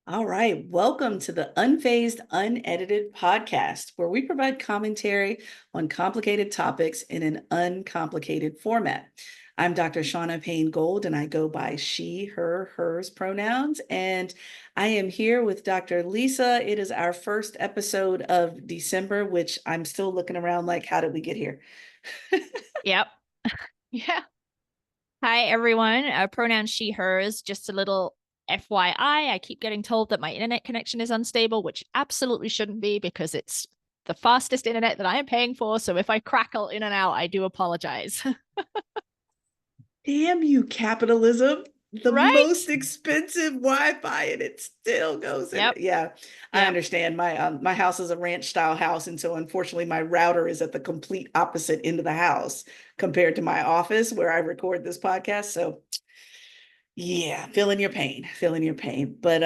All right. Welcome to the Unfazed, Unedited podcast, where we provide commentary on complicated topics in an uncomplicated format. I'm Dr. Shaunna Payne Gold, and I go by she, her, hers pronouns. And I am here with Dr. Lisa. It is our first episode of December, which I'm still looking around like, how did we get here? Yep. Yeah. Hi, everyone. Pronoun she, hers. Just a little FYI. I keep getting told that my internet connection is unstable, which absolutely shouldn't be because it's the fastest internet that I am paying for. So if I crackle in and out, I do apologize. Damn you, capitalism. The Right? most expensive Wi-Fi and it still goes in Yep. it. Yeah, I Yep. understand. My house is a ranch style house, and so unfortunately my router is at the complete opposite end of the house compared to my office where I record this podcast. So yeah, feeling your pain. But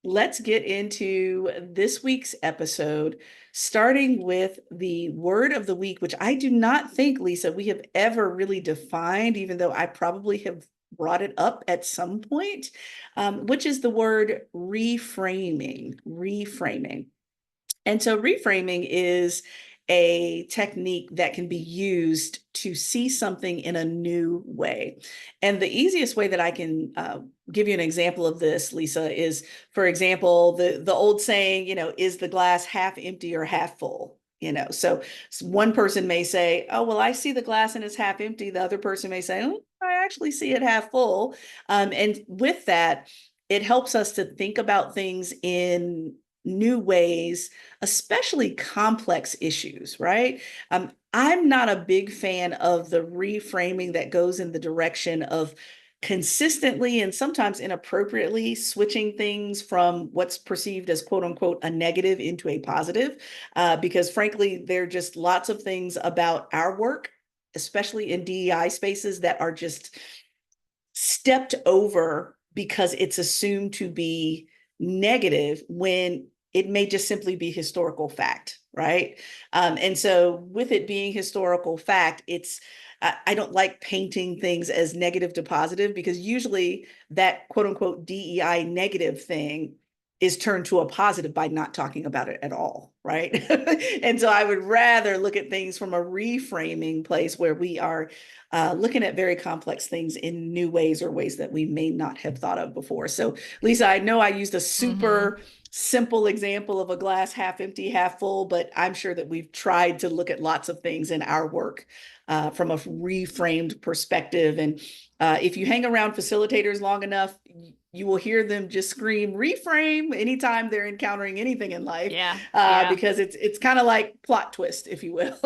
let's get into this week's episode, starting with the word of the week, which I do not think, Lisa, we have ever really defined, even though I probably have brought it up at some point, which is the word reframing. Reframing. And so reframing is a technique that can be used to see something in a new way. And the easiest way that I can give you an example of this, Lisa, is, for example, the old saying, is the glass half empty or half full? So one person may say, oh, well, I see the glass and it's half empty. The other person may say, oh, I actually see it half full. And with that, it helps us to think about things in new ways, especially complex issues, right? I'm not a big fan of the reframing that goes in the direction of consistently and sometimes inappropriately switching things from what's perceived as quote unquote a negative into a positive, because frankly, there are just lots of things about our work, especially in DEI spaces, that are just stepped over because it's assumed to be negative when it may just simply be historical fact, right? And so, with it being historical fact, I don't like painting things as negative to positive because usually that quote unquote DEI negative thing is turned to a positive by not talking about it at all, right? And so I would rather look at things from a reframing place where we are looking at very complex things in new ways or ways that we may not have thought of before. So, Lisa, I know I used a Mm-hmm. super simple example of a glass half empty, half full, but I'm sure that we've tried to look at lots of things in our work from a reframed perspective. And if you hang around facilitators long enough, you will hear them just scream reframe anytime they're encountering anything in life, Yeah. Yeah. because it's kind of like plot twist, if you will.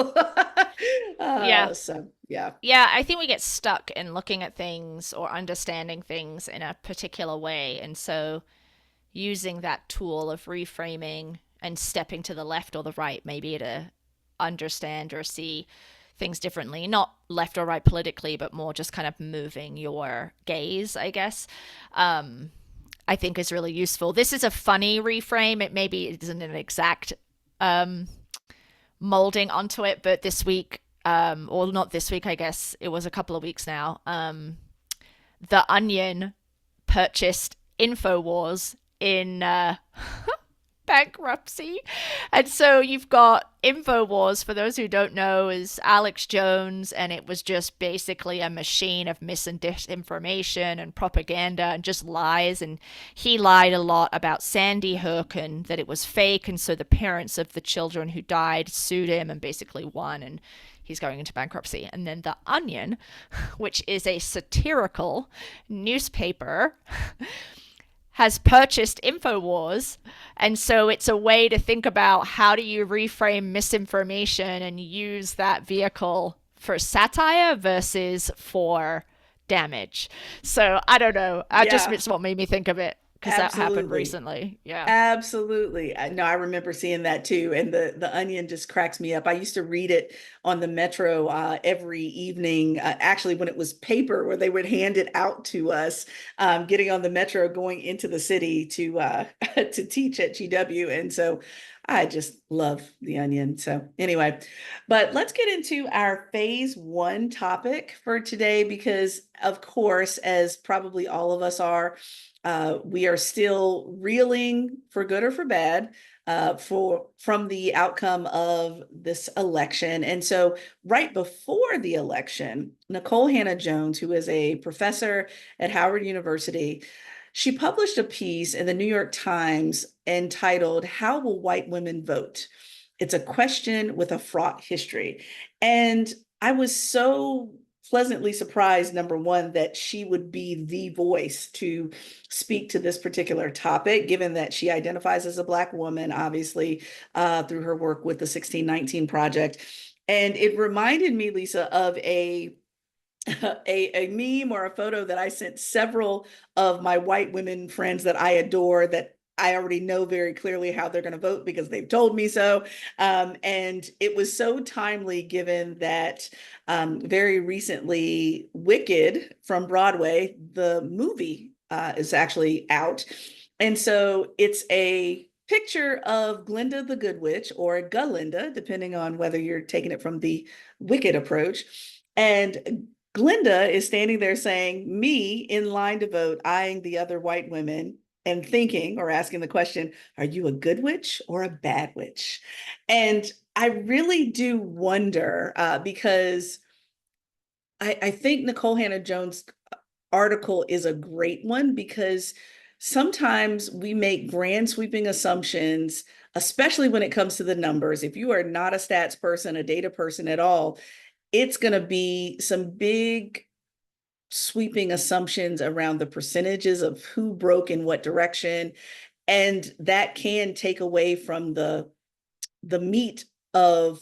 Yeah. So yeah. Yeah. I think we get stuck in looking at things or understanding things in a particular way. And so using that tool of reframing and stepping to the left or the right, maybe to understand or see things differently, not left or right politically, but more just kind of moving your gaze, I guess. I think is really useful. This is a funny reframe. It isn't an exact um, molding onto it, but this week, or not this week, I guess it was a couple of weeks now. The Onion purchased InfoWars in bankruptcy. And so you've got InfoWars, for those who don't know, is Alex Jones, and it was just basically a machine of mis and disinformation and propaganda and just lies. And he lied a lot about Sandy Hook and that it was fake. And so the parents of the children who died sued him and basically won. And he's going into bankruptcy. And then The Onion, which is a satirical newspaper, has purchased InfoWars. And so it's a way to think about how do you reframe misinformation and use that vehicle for satire versus for damage. So I don't know. Yeah, It's what made me think of it because that happened absolutely. recently. Yeah. Absolutely. No, I remember seeing that too. And the Onion just cracks me up. I used to read it on the Metro every evening, actually, when it was paper, where they would hand it out to us, getting on the Metro, going into the city to to teach at GW. And so I just love The Onion. So, anyway, but let's get into our phase one topic for today because, of course, as probably all of us are, we are still reeling for good or for bad for from the outcome of this election. And so, right before the election, Nikole Hannah Jones, who is a professor at Howard University, she published a piece in the New York Times entitled, "How Will White Women Vote?" It's a question with a fraught history. And I was so pleasantly surprised, number one, that she would be the voice to speak to this particular topic, given that she identifies as a Black woman, obviously, through her work with the 1619 Project. And it reminded me, Lisa, of a meme or a photo that I sent several of my white women friends that I adore, that I already know very clearly how they're going to vote because they've told me so. And it was so timely given that very recently Wicked from Broadway, the movie, is actually out. And so it's a picture of Glinda the Good Witch or Galinda, depending on whether you're taking it from the Wicked approach. And Glinda is standing there saying, "Me in line to vote, eyeing the other white women and thinking or asking the question, are you a good witch or a bad witch?" And I really do wonder because I think Nikole Hannah Jones' article is a great one because sometimes we make grand sweeping assumptions, especially when it comes to the numbers. If you are not a stats person, a data person at all, it's going to be some big sweeping assumptions around the percentages of who broke in what direction. And that can take away from the meat of,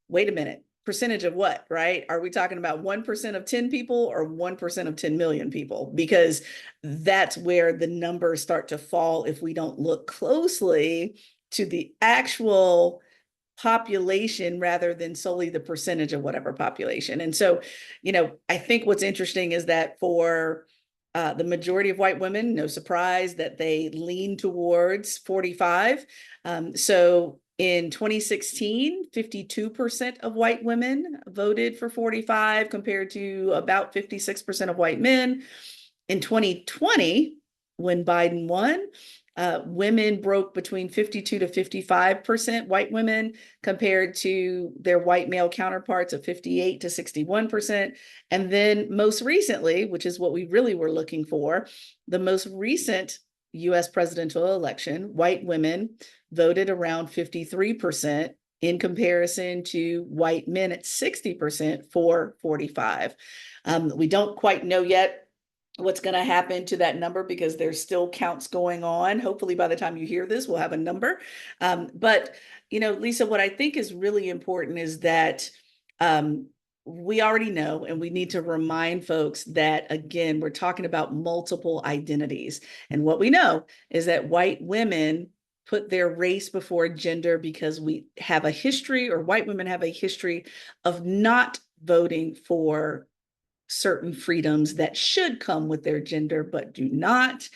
wait a minute, percentage of what, right? Are we talking about 1% of 10 people or 1% of 10 million people? Because that's where the numbers start to fall if we don't look closely to the actual population rather than solely the percentage of whatever population. And so, I think what's interesting is that for the majority of white women, no surprise that they lean towards 45. So in 2016, 52% of white women voted for 45 compared to about 56% of white men. In 2020, when Biden won, women broke between 52 to 55% white women compared to their white male counterparts of 58 to 61%. And then most recently, which is what we really were looking for, the most recent US presidential election, white women voted around 53% in comparison to white men at 60% for 45. We don't quite know yet what's going to happen to that number because there's still counts going on. Hopefully by the time you hear this, we'll have a number. But, Lisa, what I think is really important is that we already know, and we need to remind folks that, again, we're talking about multiple identities. And what we know is that white women put their race before gender because we have a history, or white women have a history of not voting for certain freedoms that should come with their gender, but do not.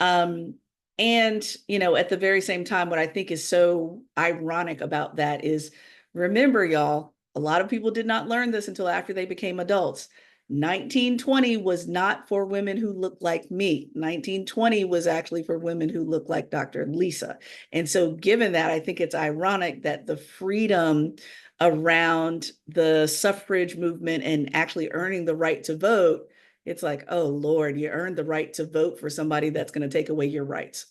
And, at the very same time, what I think is so ironic about that is, remember, y'all, a lot of people did not learn this until after they became adults. 1920 was not for women who looked like me. 1920 was actually for women who looked like Dr. Lisa. And so, given that, I think it's ironic that the freedom around the suffrage movement and actually earning the right to vote, it's like, oh Lord, you earned the right to vote for somebody that's going to take away your rights.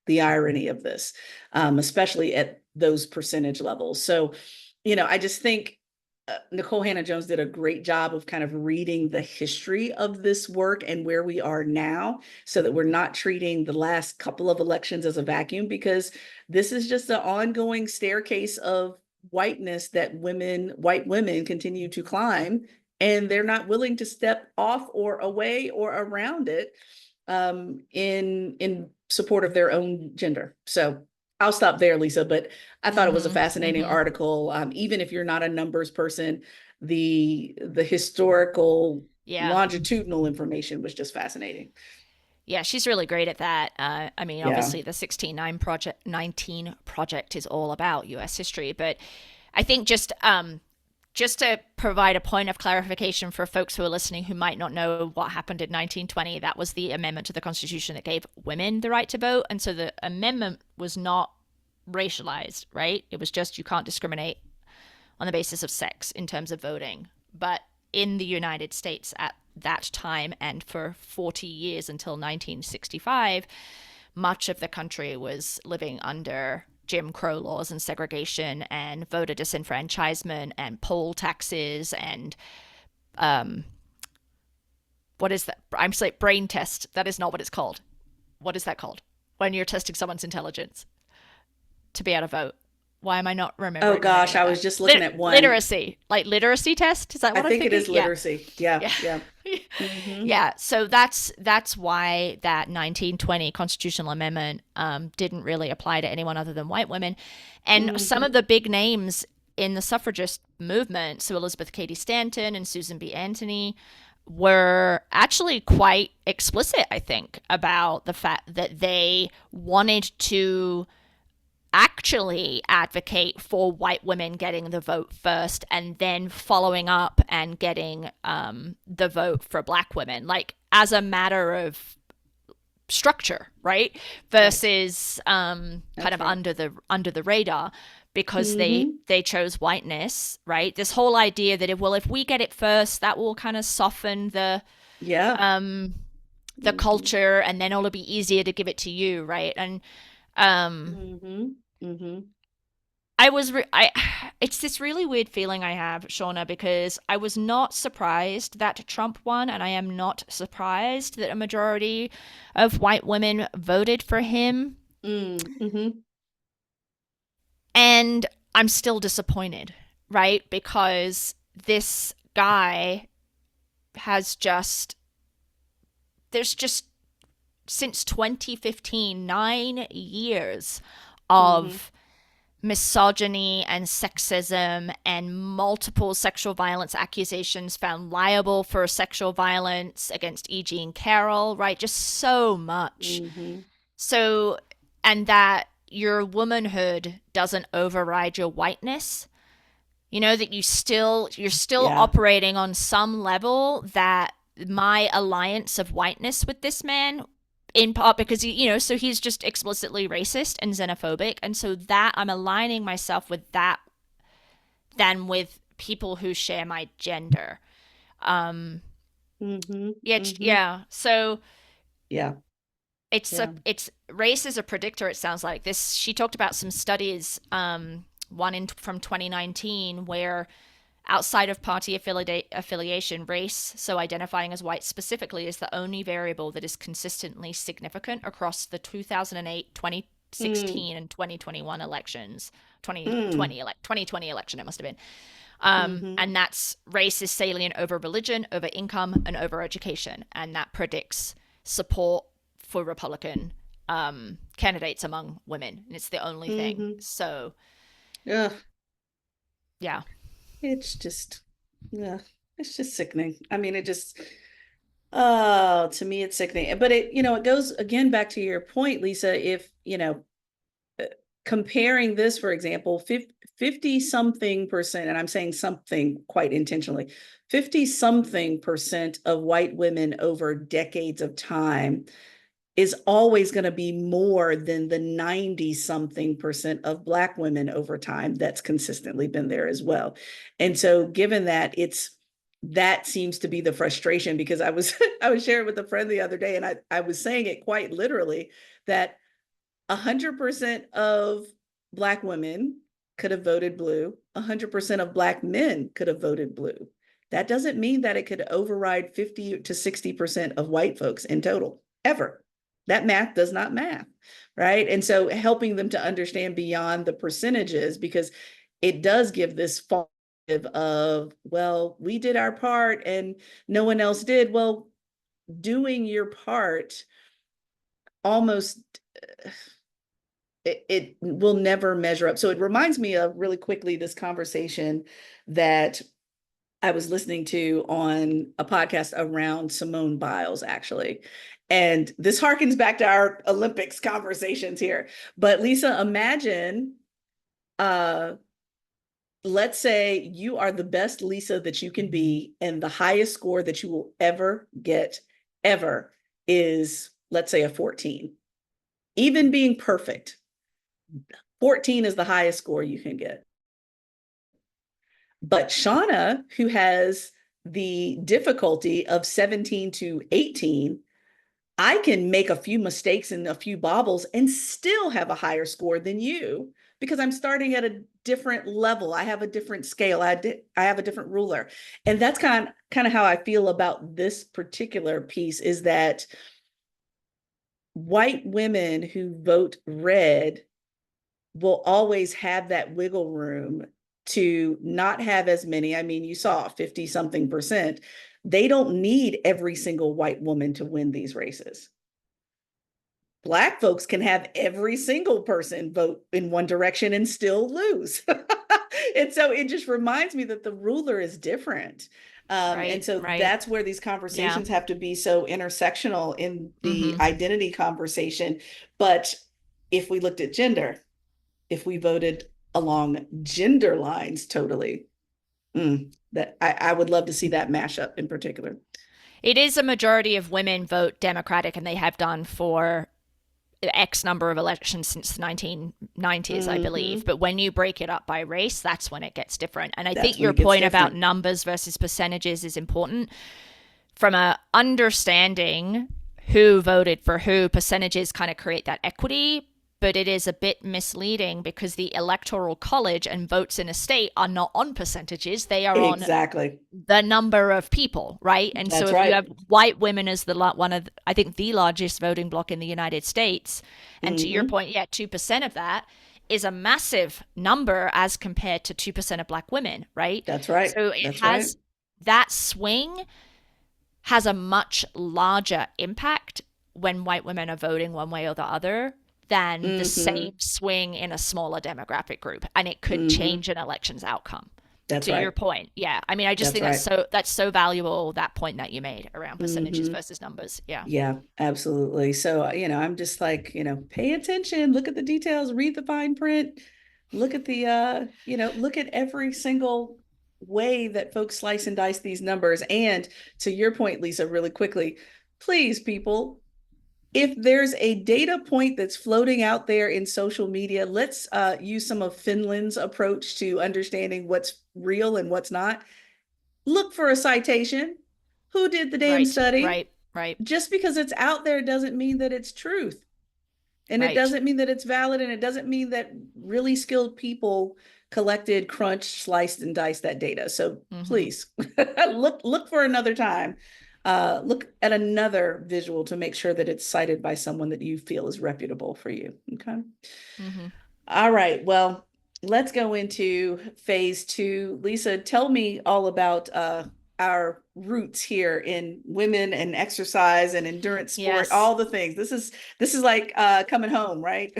The irony of this, especially at those percentage levels. So, I just think Nikole Hannah Jones did a great job of kind of reading the history of this work and where we are now, so that we're not treating the last couple of elections as a vacuum, because this is just an ongoing staircase of whiteness that white women continue to climb, and they're not willing to step off or away or around it in support of their own gender. So I'll stop there, Lisa, but I thought it was a fascinating article. Even if you're not a numbers person, the historical Yeah. longitudinal information was just fascinating. Yeah, she's really great at that. I mean, Yeah. obviously, the 19 project is all about U.S. history, but I think just to provide a point of clarification for folks who are listening who might not know what happened in 1920, that was the amendment to the Constitution that gave women the right to vote, and so the amendment was not racialized, right? It was just you can't discriminate on the basis of sex in terms of voting. But in the United States at that time and for 40 years until 1965, much of the country was living under Jim Crow laws and segregation and voter disenfranchisement and poll taxes and what is that? I'm saying brain test. That is not what it's called. What is that called? When you're testing someone's intelligence to be able to vote. Why am I not Oh remembering the name gosh, of I that? was just looking at one. Literacy, like literacy test. Is that I what I'm think it thinking? is Yeah, literacy. Yeah, yeah, yeah. Mm-hmm. yeah. So that's why that 1920 constitutional amendment didn't really apply to anyone other than white women, and some of Mm-hmm. the big names in the suffragist movement, so Elizabeth Cady Stanton and Susan B. Anthony, were actually quite explicit, I think, about the fact that they wanted to actually advocate for white women getting the vote first and then following up and getting the vote for black women, like as a matter of structure, right? Right. Versus kind That's of right. under the radar because Mm-hmm. they chose whiteness, right? This whole idea that if we get it first, that will kind of soften Yeah. um the Mm-hmm. culture and then it'll be easier to give it to you, right? And um Mm-hmm. Mm-hmm. I was I it's this really weird feeling I have, Shauna, because I was not surprised that Trump won and I am not surprised that a majority of white women voted for him, Mm-hmm. and I'm still disappointed, right? Because this guy has just there's just since 2015 9 years Mm-hmm. of misogyny and sexism and multiple sexual violence accusations, found liable for sexual violence against E.G. and Carroll, right? Just so much. Mm-hmm. So, and that your womanhood doesn't override your whiteness. You know that you're still Yeah. operating on some level that my alliance of whiteness with this man, in part because so he's just explicitly racist and xenophobic, and so that I'm aligning myself with that than with people who share my gender. um Mm-hmm. yeah, Mm-hmm. yeah. So Yeah. Yeah. it's race is a predictor, it sounds like. This, she talked about some studies, one from 2019, where outside of party affiliation, race, so identifying as white specifically, is the only variable that is consistently significant across the 2008, 2016, and 2021 elections. Mm-hmm. 2020 election, it must have been. Mm-hmm. And that's race is salient over religion, over income, and over education. And that predicts support for Republican candidates among women. And it's the only thing. Mm-hmm. So, Ugh. yeah. It's just, yeah, it's just sickening. I mean, it just, oh, to me, it's sickening. But it goes again back to your point, Lisa. If, uh, comparing this, for example, 50 something percent, and I'm saying something quite intentionally, 50 something percent of white women over decades of time is always going to be more than the 90 something percent of black women over time that's consistently been there as well. And so given that, that seems to be the frustration, because I was sharing with a friend the other day, and I was saying it quite literally, that 100% of black women could have voted blue, 100% of black men could have voted blue. That doesn't mean that it could override 50 to 60% of white folks in total, ever. That math does not math, right? And so helping them to understand beyond the percentages, because it does give this false of, well, we did our part and no one else did. Well, doing your part almost, it will never measure up. So it reminds me of, really quickly, this conversation that I was listening to on a podcast around Simone Biles, actually. And this harkens back to our Olympics conversations here. But Lisa, imagine, uh, let's say you are the best Lisa that you can be, and the highest score that you will ever get, ever, is, let's say, a 14. Even being perfect, 14 is the highest score you can get. But Shaunna, who has the difficulty of 17 to 18, I can make a few mistakes and a few bobbles and still have a higher score than you because I'm starting at a different level. I have a different scale. I have a different ruler. And that's kind of how I feel about this particular piece, is that white women who vote red will always have that wiggle room to not have as many. I mean, you saw 50 something percent. They don't need every single white woman to win these races. Black folks can have every single person vote in one direction and still lose. And so it just reminds me that the ruler is different. And Right, so right. that's where these Yeah. conversations have to be so intersectional in the Mm-hmm. identity conversation. But if we looked at gender, if we voted along gender lines totally, that I would love to see that mashup in particular. It is a majority of women vote Democratic, and they have done for X number of elections since the 1990s, I believe. Mm-hmm. But when you break it up by race, that's when it gets different. And I think That's when your it gets point about different. numbers versus percentages is important. From a understanding who voted for who, percentages kind of create that equity, but it is a bit misleading because the electoral college and votes in a state are not on percentages. They are on Exactly. the number of people, right? And so That's if you right. have white women as the one of, I think, the largest voting bloc in the United States, and to your Mm-hmm. point, yeah, 2% of that is a massive number as compared to 2% of black women, right? That's right. So it That's right. has that swing has a much larger impact when white women are voting one way or the other than the Mm-hmm. same swing in a smaller demographic group, and it could Mm-hmm. change an election's outcome. That's To your right. point, yeah, I mean, I just That's think right. that's so valuable, that point that you made around percentages Mm-hmm. versus numbers. Yeah. Yeah, absolutely. So, I'm just like, pay attention, look at the details, read the fine print, look at look at every single way that folks slice and dice these numbers. And to your point, Lisa, really quickly, please, people, if there's a data point that's floating out there in social media, let's use some of Finland's approach to understanding what's real and what's not. Look for a citation. Who did the damn Right, study? right, right, Just because it's out there doesn't mean that it's truth. And it right. doesn't mean that it's valid. And it doesn't mean that really skilled people collected, crunched, sliced, and diced that data. So Mm-hmm. please look for another time. Look at another visual to make sure that it's cited by someone that you feel is reputable for you. Okay. Mm-hmm. All right. Well, let's go into phase two. Lisa, tell me all about our roots here in women and exercise and endurance sport, Yes. all the things. This is like coming home, right?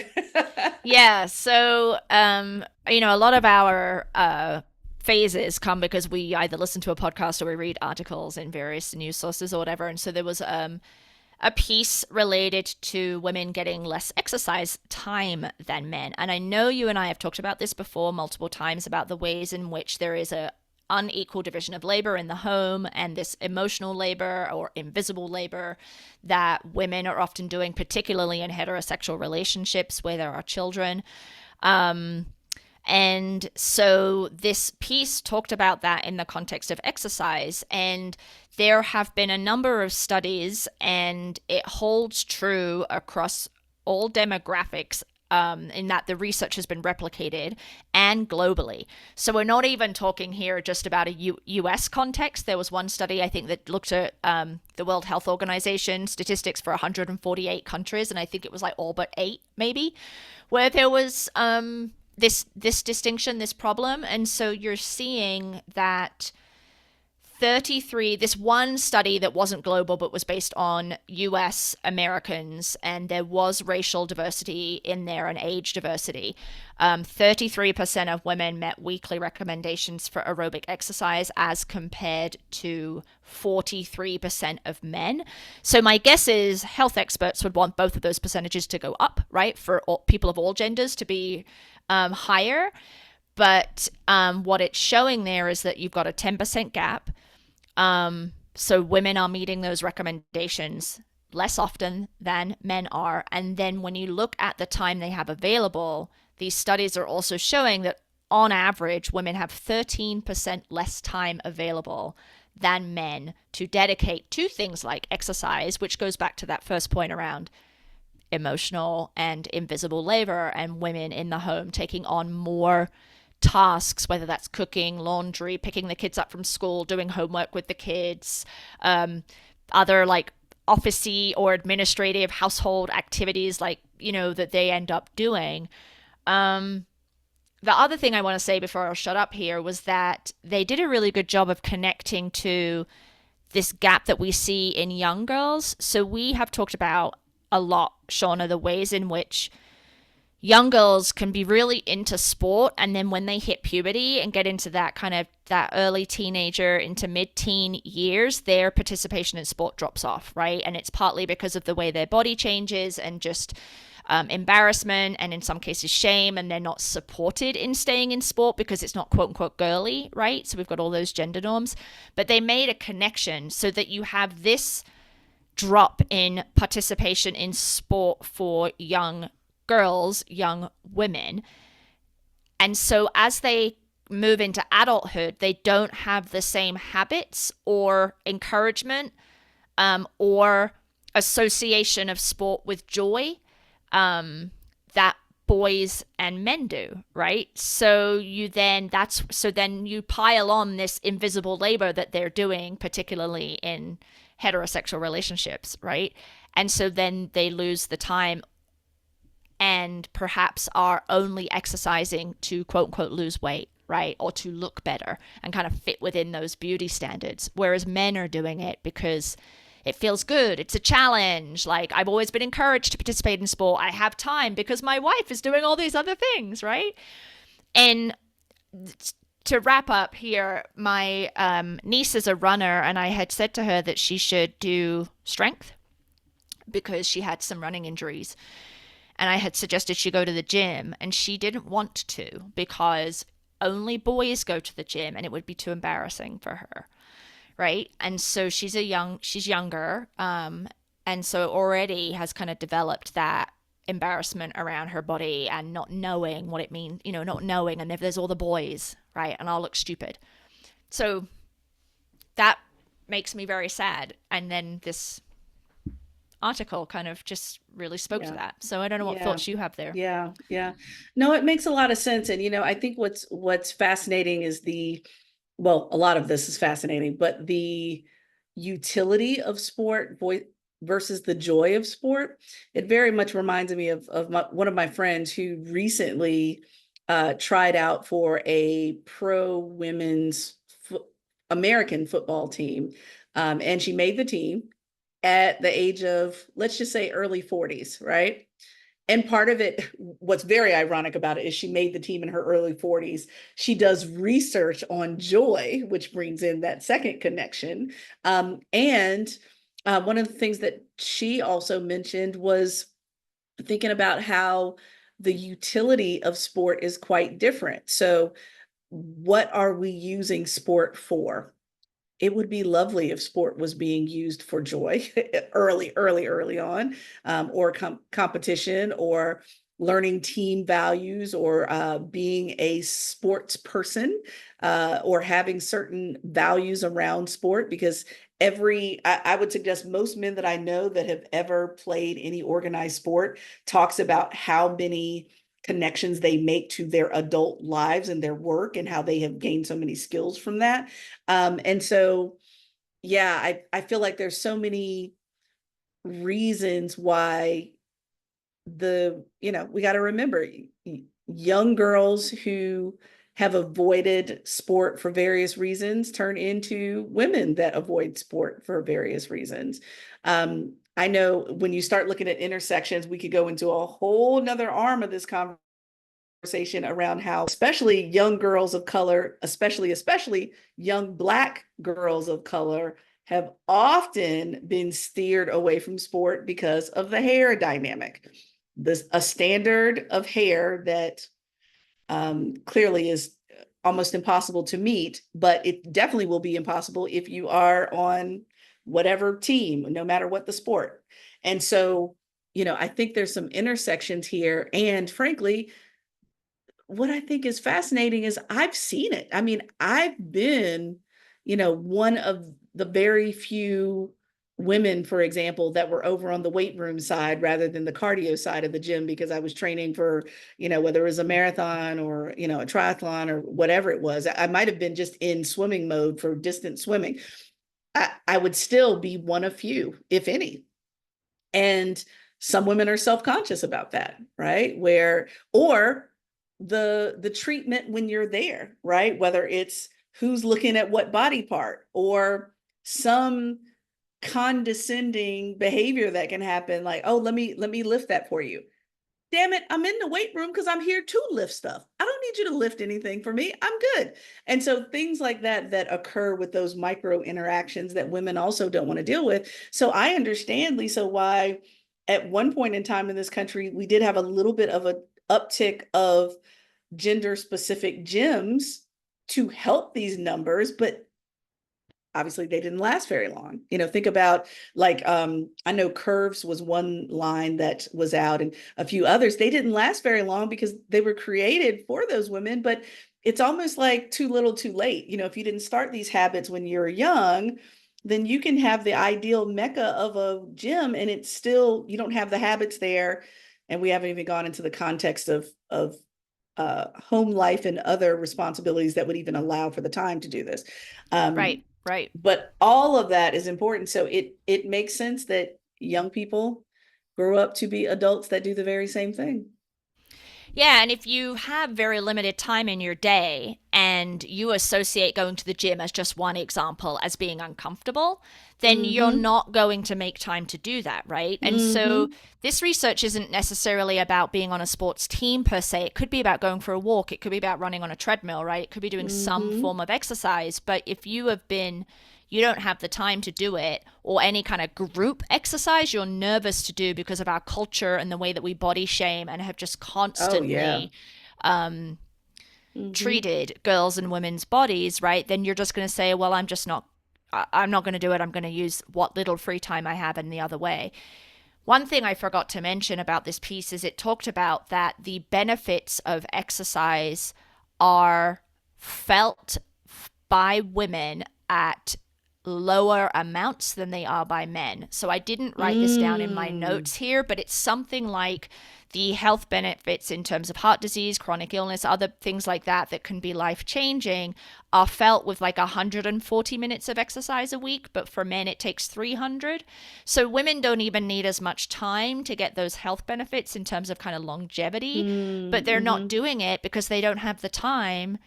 Yeah. So, a lot of our phases come because we either listen to a podcast or we read articles in various news sources or whatever. And so there was a piece related to women getting less exercise time than men. And I know you and I have talked about this before multiple times about the ways in which there is a unequal division of labor in the home and this emotional labor or invisible labor that women are often doing, particularly in heterosexual relationships where there are children. And so this piece talked about that in the context of exercise. And there have been a number of studies, and it holds true across all demographics. In that the research has been replicated and globally. So we're not even talking here just about a US context. There was one study, I think, that looked at the World Health Organization statistics for 148 countries, and I think it was like all but 8, maybe, where there was this distinction, this problem. And so you're seeing that this one study that wasn't global but was based on US Americans, and there was racial diversity in there and age diversity. 33% of women met weekly recommendations for aerobic exercise as compared to 43% of men. So my guess is health experts would want both of those percentages to go up, right? For all, people of all genders to be higher. But what it's showing there is that you've got a 10% gap. So women are meeting those recommendations less often than men are. And then when you look at the time they have available, these studies are also showing that on average, women have 13% less time available than men to dedicate to things like exercise, which goes back to that first point around emotional and invisible labor and women in the home taking on more tasks, whether that's cooking, laundry, picking the kids up from school, doing homework with the kids, other like officey or administrative household activities like, that they end up doing. The other thing I want to say before I'll shut up here was that they did a really good job of connecting to this gap that we see in young girls. So we have talked about a lot, Shaunna, the ways in which young girls can be really into sport, and then when they hit puberty and get into that kind of that early teenager into mid-teen years, their participation in sport drops off, right? And it's partly because of the way their body changes and just embarrassment and in some cases shame, and they're not supported in staying in sport because it's not quote unquote girly, right? So we've got all those gender norms, but they made a connection so that you have this drop in participation in sport for young girls, young women. And so as they move into adulthood, they don't have the same habits or encouragement or association of sport with joy that boys and men do, right? So then you pile on this invisible labor that they're doing, particularly in heterosexual relationships, right? And so then they lose the time and perhaps are only exercising to quote unquote lose weight, right? Or to look better and kind of fit within those beauty standards. Whereas men are doing it because it feels good. It's a challenge. Like, I've always been encouraged to participate in sport. I have time because my wife is doing all these other things, right? And to wrap up here, my niece is a runner, and I had said to her that she should do strength because she had some running injuries. And I had suggested she go to the gym, and she didn't want to because only boys go to the gym and it would be too embarrassing for her, right? And so she's younger, and so already has kind of developed that embarrassment around her body and not knowing what it means, not knowing, and if there's all the boys, right, and I'll look stupid. So that makes me very sad. And then this article kind of just really spoke to that. So I don't know what thoughts you have there. Yeah. No, it makes a lot of sense. And, I think what's fascinating is a lot of this is fascinating, but the utility of sport versus the joy of sport. It very much reminds me of one of my friends who recently tried out for a pro women's American football team. And she made the team at the age of, let's just say, early 40s, right? And part of it, what's very ironic about it is she made the team in her early 40s. She does research on joy, which brings in that second connection. And one of the things that she also mentioned was thinking about how the utility of sport is quite different. So what are we using sport for? It would be lovely if sport was being used for joy early on, or competition, or learning team values, or being a sports person, or having certain values around sport. Because I would suggest most men that I know that have ever played any organized sport talks about how many connections they make to their adult lives and their work, and how they have gained so many skills from that. And so, yeah, I feel like there's so many reasons why we got to remember young girls who have avoided sport for various reasons turn into women that avoid sport for various reasons. I know when you start looking at intersections, we could go into a whole nother arm of this conversation around how, especially young girls of color, especially young Black girls of color, have often been steered away from sport because of the hair dynamic. This a standard of hair that clearly is almost impossible to meet, but it definitely will be impossible if you are on whatever team, no matter what the sport. And so, I think there's some intersections here. And frankly, what I think is fascinating is I've seen it. I mean, I've been, one of the very few women, for example, that were over on the weight room side rather than the cardio side of the gym because I was training for, whether it was a marathon or, a triathlon or whatever it was. I might have been just in swimming mode for distance swimming. I would still be one of few, if any. And some women are self-conscious about that, right? Or the treatment when you're there, right? Whether it's who's looking at what body part or some condescending behavior that can happen, like, oh, let me lift that for you. Damn it, I'm in the weight room because I'm here to lift stuff. I don't need you to lift anything for me. I'm good. And so things like that occur with those micro interactions that women also don't want to deal with. So I understand, Lisa, why at one point in time in this country, we did have a little bit of an uptick of gender specific gyms to help these numbers, but obviously they didn't last very long. Think about like I know Curves was one line that was out and a few others. They didn't last very long because they were created for those women, but it's almost like too little too late. If you didn't start these habits when you're young, then you can have the ideal mecca of a gym and it's still, you don't have the habits there. And we haven't even gone into the context of home life and other responsibilities that would even allow for the time to do this. Right, right. But all of that is important. So it makes sense that young people grow up to be adults that do the very same thing. Yeah, and if you have very limited time in your day and you associate going to the gym as just one example as being uncomfortable, then you're Mm-hmm. not going to make time to do that, right? And so Mm-hmm. this research isn't necessarily about being on a sports team per se. It could be about going for a walk, it could be about running on a treadmill, right? It could be doing some Mm-hmm. form of exercise, but if you don't have the time to do it, or any kind of group exercise you're nervous to do because of our culture and the way that we body shame and have just Oh yeah. constantly Mm-hmm. treated girls and women's bodies, right? Then you're just going to say, well, I'm not going to do it. I'm going to use what little free time I have in the other way. One thing I forgot to mention about this piece is it talked about that the benefits of exercise are felt by women at lower amounts than they are by men. So I didn't write this down in my Mm. notes here, but it's something like the health benefits in terms of heart disease, chronic illness, other things like that that can be life changing are felt with like 140 minutes of exercise a week, but for men it takes 300. So women don't even need as much time to get those health benefits in terms of kind of longevity, but they're not Mm-hmm. doing it because they don't have the time,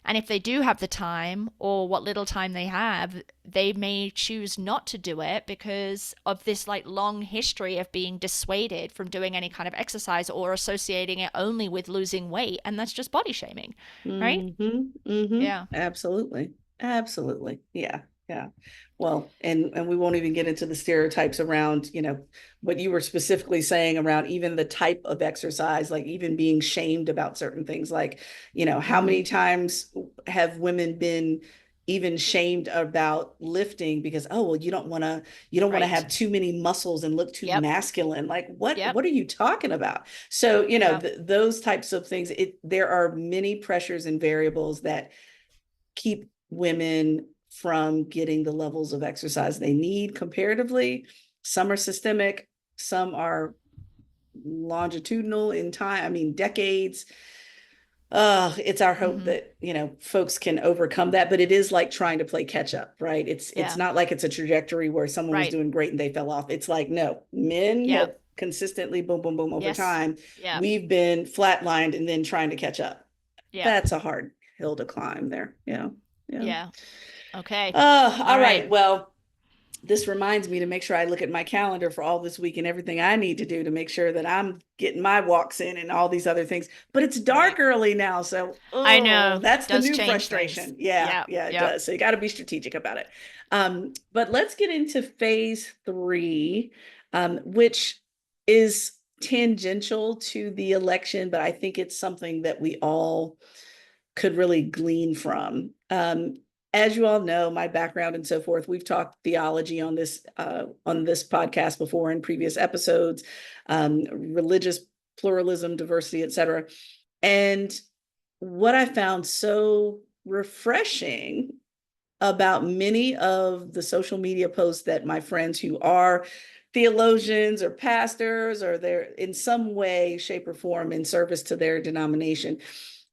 and if they do have the time, or what little time they have, they may choose not to do it because of this like long history of being dissuaded from doing any kind of exercise or associating it only with losing weight. And that's just body shaming, right? Mm-hmm. Mm-hmm. Yeah. Absolutely. Absolutely. Yeah. Yeah. Well, and we won't even get into the stereotypes around, what you were specifically saying around even the type of exercise, like even being shamed about certain things. Like, how Mm-hmm. many times have women been even shamed about lifting because, oh, well, you don't want to Right. have too many muscles and look too Yep. masculine. Like Yep. what are you talking about? So, Yep. those types of things, there are many pressures and variables that keep women from getting the levels of exercise they need comparatively. Some are systemic, some are longitudinal in time, I mean, decades. It's our hope Mm-hmm. that, folks can overcome that, but it is like trying to play catch up, right? It's Yeah. not like it's a trajectory where someone was Right. doing great and they fell off. It's like, no, men have Yep. consistently boom, boom, boom over Yes. time. Yep. We've been flatlined and then trying to catch up. Yep. That's a hard. hill to climb there. Yeah. Yeah. Yeah. Okay. All All right. right. Well, this reminds me to make sure I look at my calendar for all this week and everything I need to do to make sure that I'm getting my walks in and all these other things. But it's Right. dark early now, so I oh, know. that's the Does new change things. frustration. Yeah, Yep. yeah, it Yep. does. So you got to be strategic about it. But let's get into phase three, which is tangential to the election, but I think it's something that we all could really glean from. As you all know, my background and so forth, we've talked theology on this podcast before in previous episodes, religious pluralism, diversity, etc. And what I found so refreshing about many of the social media posts that my friends who are theologians or pastors or they're in some way, shape, or form in service to their denomination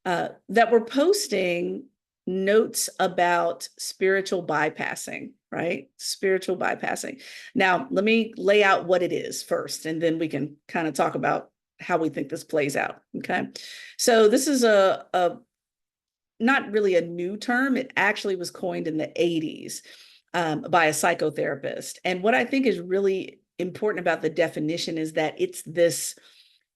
that were posting notes about spiritual bypassing, right? Spiritual bypassing. Now, let me lay out what it is first, and then we can kind of talk about how we think this plays out. Okay. So this is a not really a new term. It actually was coined in the 80s by a psychotherapist. And what I think is really important about the definition is that it's this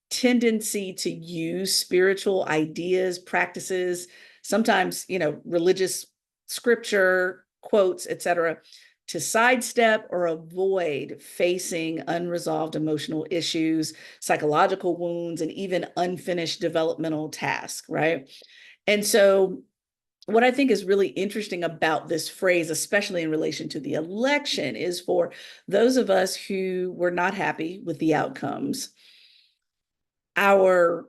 tendency to use spiritual ideas, practices, sometimes, religious scripture, quotes, etc., to sidestep or avoid facing unresolved emotional issues, psychological wounds, and even unfinished developmental tasks, right? And so what I think is really interesting about this phrase, especially in relation to the election, is for those of us who were not happy with the outcomes, our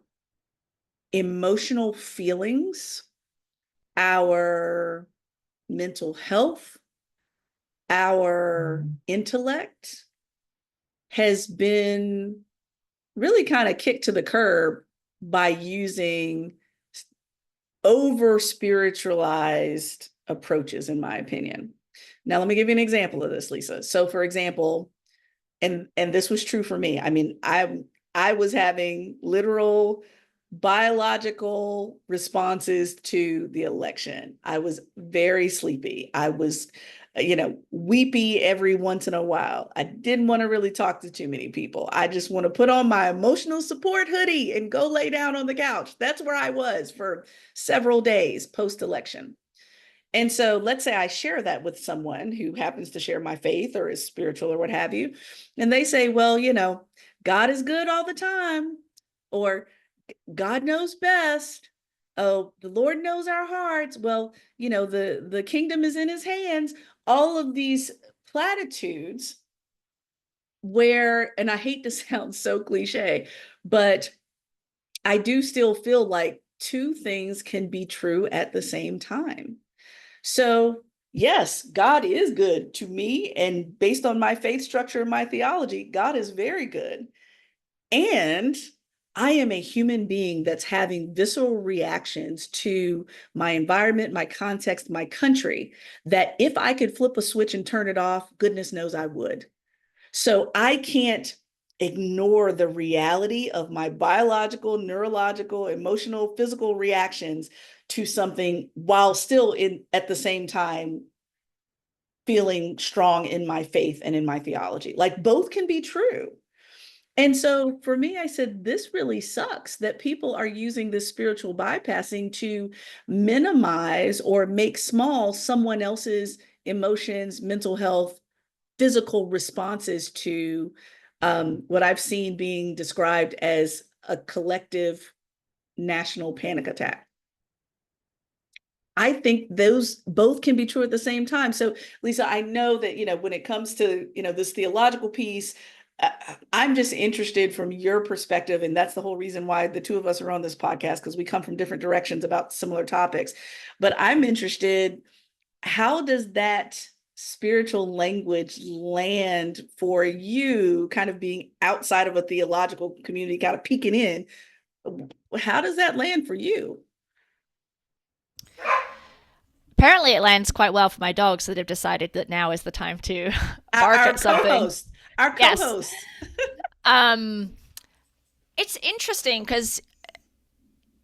emotional feelings, our mental health, our intellect has been really kind of kicked to the curb by using over spiritualized approaches, in my opinion. Now, let me give you an example of this, Lisa. So, for example, and this was true for me. I mean, I was having literal biological responses to the election. I was very sleepy. I was, weepy every once in a while. I didn't want to really talk to too many people. I just want to put on my emotional support hoodie and go lay down on the couch. That's where I was for several days post-election. And so let's say I share that with someone who happens to share my faith or is spiritual or what have you. And they say, well, God is good all the time, or God knows best. Oh, the Lord knows our hearts. Well, the kingdom is in his hands. All of these platitudes where, and I hate to sound so cliche, but I do still feel like two things can be true at the same time. So, yes, God is good to me. And based on my faith structure and my theology, God is very good. And I am a human being that's having visceral reactions to my environment, my context, my country, that if I could flip a switch and turn it off, goodness knows I would. So I can't ignore the reality of my biological, neurological, emotional, physical reactions to something while still in at the same time feeling strong in my faith and in my theology. Like both can be true. And so for me, I said, this really sucks that people are using this spiritual bypassing to minimize or make small someone else's emotions, mental health, physical responses to what I've seen being described as a collective national panic attack. I think those both can be true at the same time. So, Lisa, I know that, when it comes to, this theological piece, I'm just interested from your perspective. And that's the whole reason why the two of us are on this podcast, because we come from different directions about similar topics. But I'm interested, how does that spiritual language land for you, kind of being outside of a theological community, kind of peeking in? How does that land for you? Apparently, it lands quite well for my dogs that have decided that now is the time to bark Our at something. co-host, our Yes. co-host. Um, it's interesting because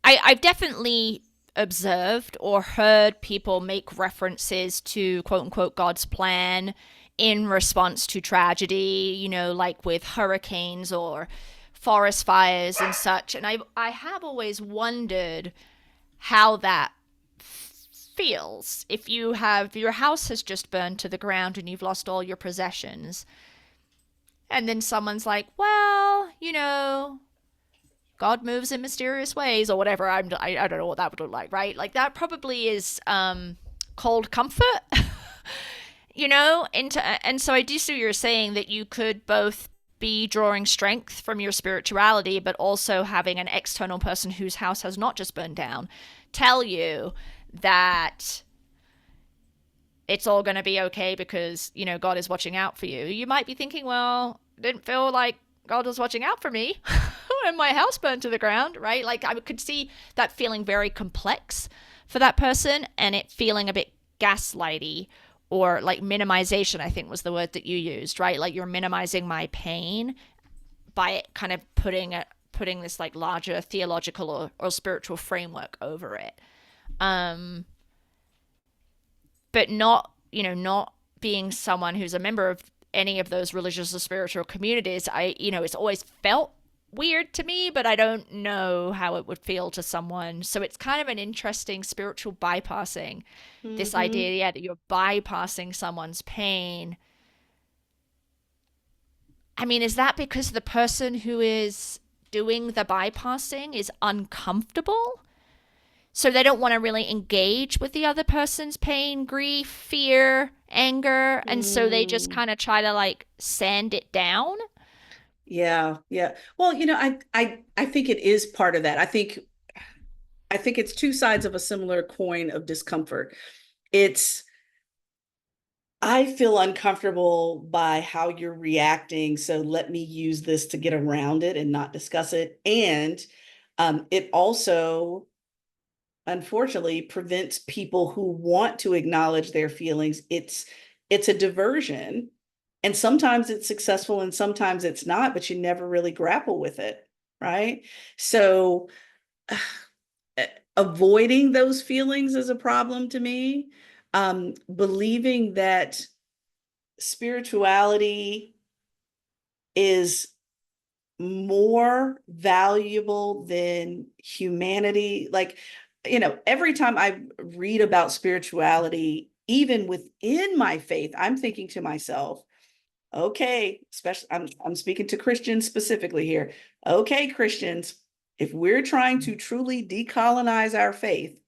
I've definitely observed or heard people make references to quote unquote God's plan in response to tragedy, like with hurricanes or forest fires and such. And I have always wondered how that feels if your house has just burned to the ground and you've lost all your possessions. And then someone's like, well, God moves in mysterious ways or whatever. I don't know what that would look like, right? Like that probably is cold comfort, and so I do see what you're saying, that you could both be drawing strength from your spirituality, but also having an external person whose house has not just burned down tell you that it's all going to be okay because, God is watching out for you. You might be thinking, well, didn't feel like God was watching out for me when my house burned to the ground, right? Like I could see that feeling very complex for that person and it feeling a bit gaslighty or like minimization, I think was the word that you used, right? Like you're minimizing my pain by kind of putting this like larger theological or spiritual framework over it. Um, but not being someone who's a member of any of those religious or spiritual communities, it's always felt weird to me, but I don't know how it would feel to someone. So it's kind of an interesting spiritual bypassing, this Mm-hmm. idea, yeah, that you're bypassing someone's pain. I mean, is that because the person who is doing the bypassing is uncomfortable? So they don't want to really engage with the other person's pain, grief, fear, anger. And so they just Mm. kind of try to like sand it down. Yeah, yeah. Well, I think it is part of that. I think it's two sides of a similar coin of discomfort. It's I feel uncomfortable by how you're reacting, so let me use this to get around it and not discuss it. And it also, unfortunately, prevents people who want to acknowledge their feelings. It's a diversion, and sometimes it's successful and sometimes it's not, but you never really grapple with it, right? So avoiding those feelings is a problem to me. Believing that spirituality is more valuable than humanity. Like, every time I read about spirituality, even within my faith, I'm thinking to myself, okay, especially I'm speaking to Christians specifically here. Okay, Christians, if we're trying to truly decolonize our faith,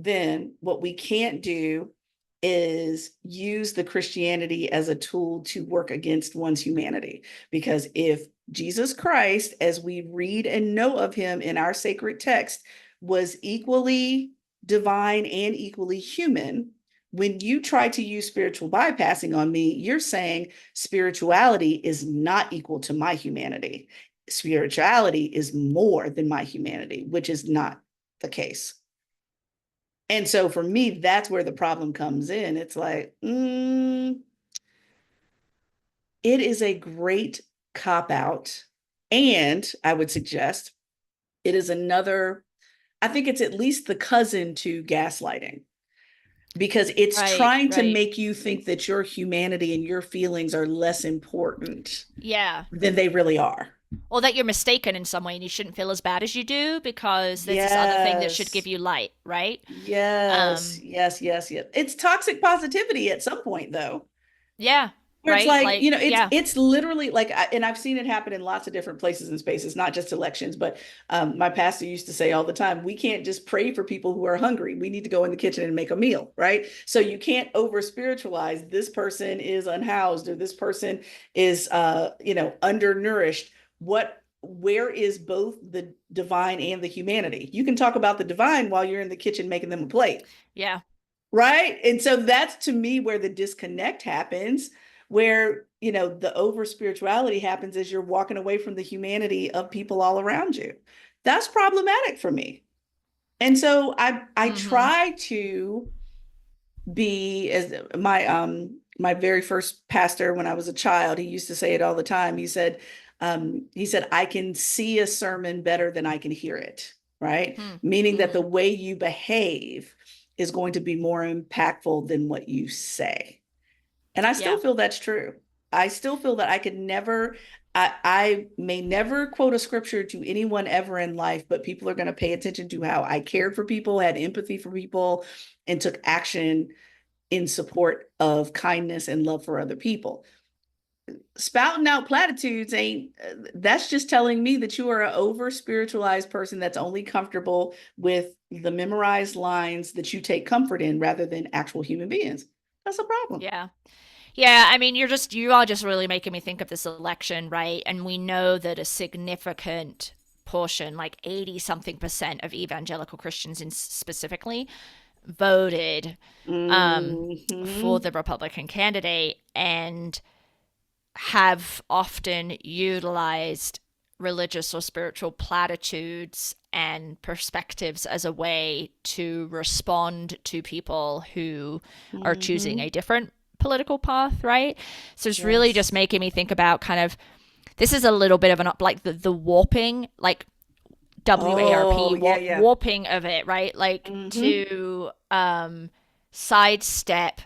then what we can't do is use the Christianity as a tool to work against one's humanity. Because if Jesus Christ, as we read and know of him in our sacred text, was equally divine and equally human, when you try to use spiritual bypassing on me, you're saying spirituality is not equal to my humanity. Spirituality is more than my humanity, which is not the case. And so for me, that's where the problem comes in. It's like, it is a great cop out. And I would suggest it is another, I think it's at least the cousin to gaslighting, because it's Right, trying to right. make you think that your humanity and your feelings are less important Yeah. than they really are. Or that you're mistaken in some way and you shouldn't feel as bad as you do because there's this other thing that should give Yes. you light, right? Yes. Um, Yes. Yes. Yes. It's toxic positivity at some point, though. yeah, Where it's right? like, Like, yeah, it's literally like, and I've seen it happen in lots of different places and spaces, not just elections, but my pastor used to say all the time, we can't just pray for people who are hungry. We need to go in the kitchen and make a meal, right? So you can't over spiritualize, this person is unhoused or this person is, undernourished. Where is both the divine and the humanity? You can talk about the divine while you're in the kitchen making them a plate. yeah. Right. And so that's to me where the disconnect happens, where, the over spirituality happens as you're walking away from the humanity of people all around you. That's problematic for me. And so I Mm-hmm. try to be, as my very first pastor when I was a child, he used to say it all the time. He said, I can see a sermon better than I can hear it. right? Hmm. Meaning that the Mm-hmm. way you behave is going to be more impactful than what you say. And I still Yeah. feel that's true. I still feel that I could never, I may never quote a scripture to anyone ever in life, but people are going to pay attention to how I cared for people, had empathy for people, and took action in support of kindness and love for other people. Spouting out platitudes ain't, that's just telling me that you are an over spiritualized person that's only comfortable with the memorized lines that you take comfort in rather than actual human beings. That's a problem. Yeah. Yeah, I mean, you are just really making me think of this election, right? And we know that a significant portion, like 80 something percent of evangelical Christians in specifically, voted for Mm-hmm. the Republican candidate and have often utilized religious or spiritual platitudes and perspectives as a way to respond to people who are choosing Mm-hmm. a different political path, right? So it's really just Yes. making me think about kind of this is a little bit of an like the warping, like Oh, WARP yeah, yeah. warping of it, right? Like Mm-hmm. to sidestep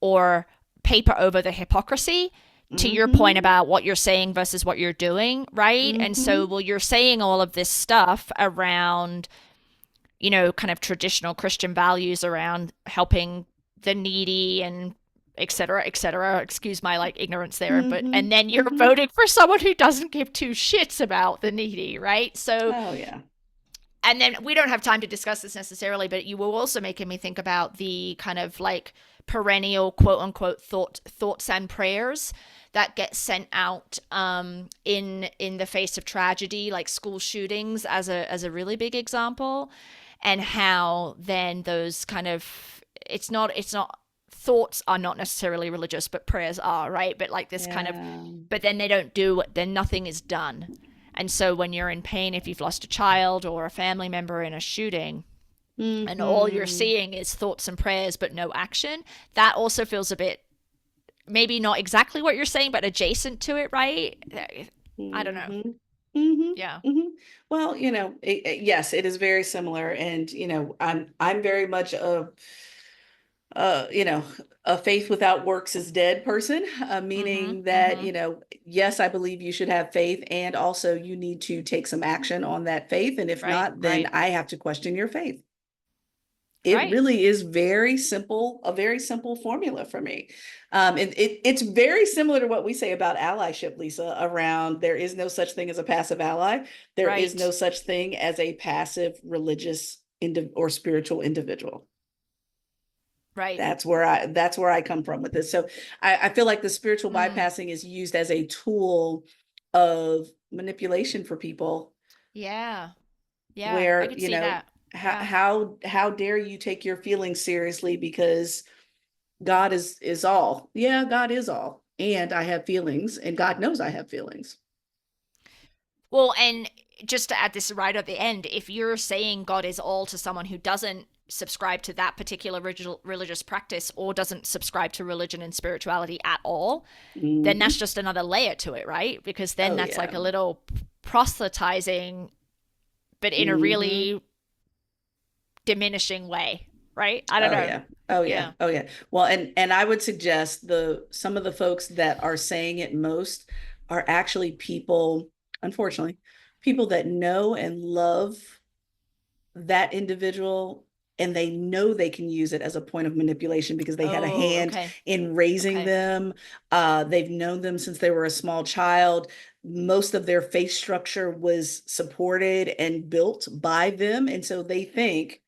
or paper over the hypocrisy to your point Mm-hmm. about what you're saying versus what you're doing, right? And Mm-hmm. so, well, you're saying all of this stuff around, kind of traditional Christian values around helping the needy and et cetera, et cetera. Excuse my like ignorance there, but Mm-hmm. and then you're Mm-hmm. voting for someone who doesn't give two shits about the needy, right? So Oh, yeah. and then we don't have time to discuss this necessarily, but you were also making me think about the kind of like perennial quote unquote thoughts and prayers that get sent out in the face of tragedy, like school shootings as a really big example, and how then those kind of it's not thoughts are not necessarily religious, but prayers are, right? But like this kind of, Yeah. but then they don't do, then nothing is done. And so when you're in pain, if you've lost a child or a family member in a shooting, and all you're Mm-hmm. seeing is thoughts and prayers, but no action, that also feels a bit, maybe not exactly what you're saying, but adjacent to it, right? I don't know. Mm-hmm. Mm-hmm. Yeah. Mm-hmm. Well, yes, it is very similar, and I'm very much uh, you know, a faith without works is dead person, Mm-hmm. meaning that, Mm-hmm. yes, I believe you should have faith, and also you need to take some action on that faith. And if Right. not, then Right. I have to question your faith. It Right. really is very simple, a very simple formula for me. And it's very similar to what we say about allyship, Lisa, around there is no such thing as a passive ally. There is no Right. such thing as a passive religious or spiritual individual. Right. That's where I come from with this. So I feel like the spiritual Mm. bypassing is used as a tool of manipulation for people, Yeah. Yeah. I where could see that. how Yeah. how dare you take your feelings seriously because God is all. Yeah, God is all. And I have feelings, and God knows I have feelings. Well, and just to add this right at the end, if you're saying God is all to someone who doesn't subscribe to that particular religious practice or doesn't subscribe to religion and spirituality at all, then that's Hmm. just another layer to it, right? Because then Oh that's like yeah. a little proselytizing, but in a Hmm. really diminishing way, right? I don't Oh know. yeah. Oh yeah. Yeah. Oh yeah. Well, and I would suggest the some of the folks that are saying it most are actually people, unfortunately, people that know and love that individual, and they know they can use it as a point of manipulation because they had a Oh, hand okay. in raising Okay. them. They've known them since they were a small child. Most of their face structure was supported and built by them, and so they think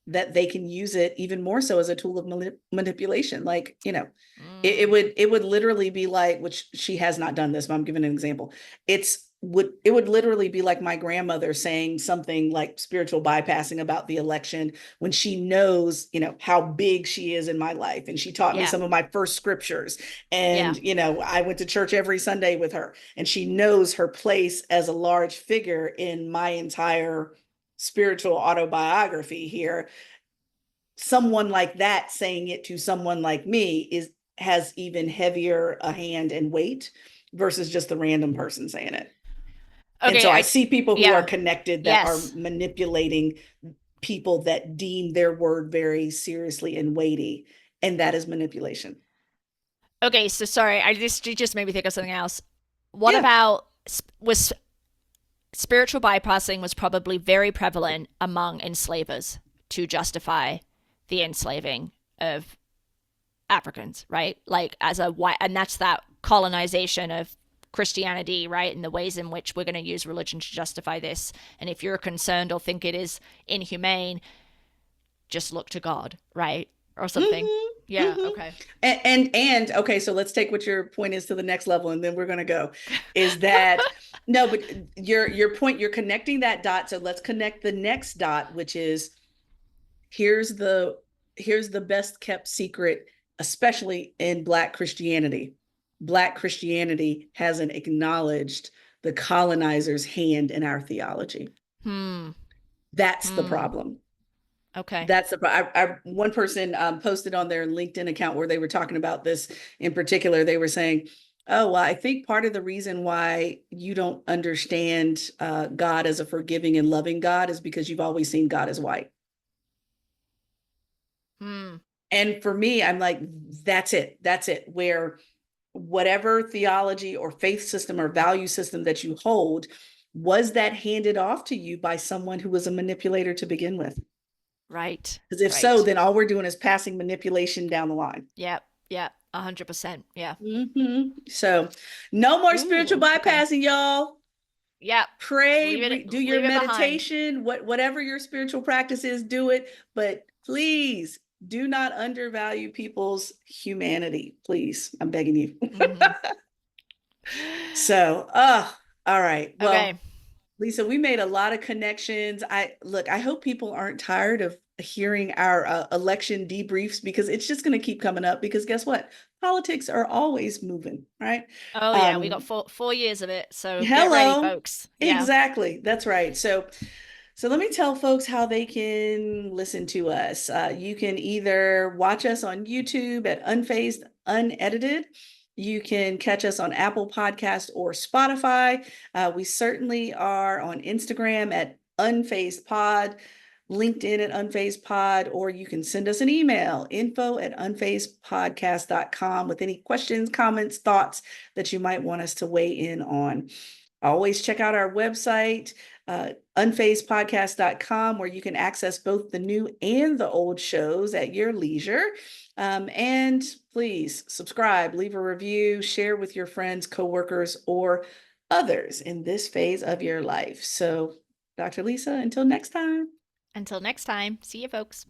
that they can use it even more so as a tool of manipulation. Like, it Mm. would literally be like, which she has not done this, but I'm giving an example. It would literally be like my grandmother saying something like spiritual bypassing about the election when she knows, how big she is in my life. And she taught me Yeah. some of my first scriptures. And, Yeah. I went to church every Sunday with her, and she knows her place as a large figure in my entire spiritual autobiography here. Someone like that saying it to someone like me has even heavier a hand and weight versus just the random person saying it. And so Okay, I see people who are yeah. connected that are Yes. manipulating people that deem their word very seriously and weighty, and that is manipulation. Okay, so sorry, I just you just made me think of something else. What Yeah. about was spiritual bypassing was probably very prevalent among enslavers to justify the enslaving of Africans, right? Like as a white, and that's that colonization of Christianity, right? And the ways in which we're going to use religion to justify this. And if you're concerned or think it is inhumane, just look to God, right? Or something. Mm-hmm. Yeah, Mm-hmm. okay. And okay, so let's take what your point is to the next level, and then we're gonna go. Is that no, but your point, you're connecting that dot. So let's connect the next dot, which is here's the here's the best kept secret, especially in Black Christianity. Black Christianity hasn't acknowledged the colonizer's hand in our theology. Hmm. That's the Hmm. problem. Okay. That's the one person posted on their LinkedIn account where they were talking about this in particular. They were saying, "Oh, well, I think part of the reason why you don't understand God as a forgiving and loving God is because you've always seen God as white." Hmm. And for me, I'm like, that's it. That's it. Where whatever theology or faith system or value system that you hold, was that handed off to you by someone who was a manipulator to begin with? Right. Because if so, Right. then all we're doing is passing manipulation down the line. Yep. Yep. 100%. Yeah. So, no more spiritual Ooh. Okay. bypassing, y'all. Yep. Pray, Leave it. do your Leave it behind. meditation, whatever your spiritual practice is, do it. But please do not undervalue people's humanity. Please, I'm begging you. Mm-hmm. So, all right. Well, Okay. Lisa, we made a lot of connections. I hope people aren't tired of hearing our election debriefs because it's just going to keep coming up because guess what? Politics are always moving, right? Oh yeah, we got Um, four years of it, so get ready, hello. folks. Yeah. Exactly. That's right. So let me tell folks how they can listen to us. You can either watch us on YouTube at Unfazed Unedited. You can catch us on Apple Podcast or Spotify. We certainly are on Instagram at Unfazed Pod, LinkedIn at Unfazed Pod, or you can send us an email, info@unfazedpodcast.com with any questions, comments, thoughts that you might want us to weigh in on. Always check out our website, unfazedpodcast.com, where you can access both the new and the old shows at your leisure. And please subscribe, leave a review, share with your friends, coworkers, or others in this phase of your life. So, Dr. Lisa, until next time. Until next time, see you, folks.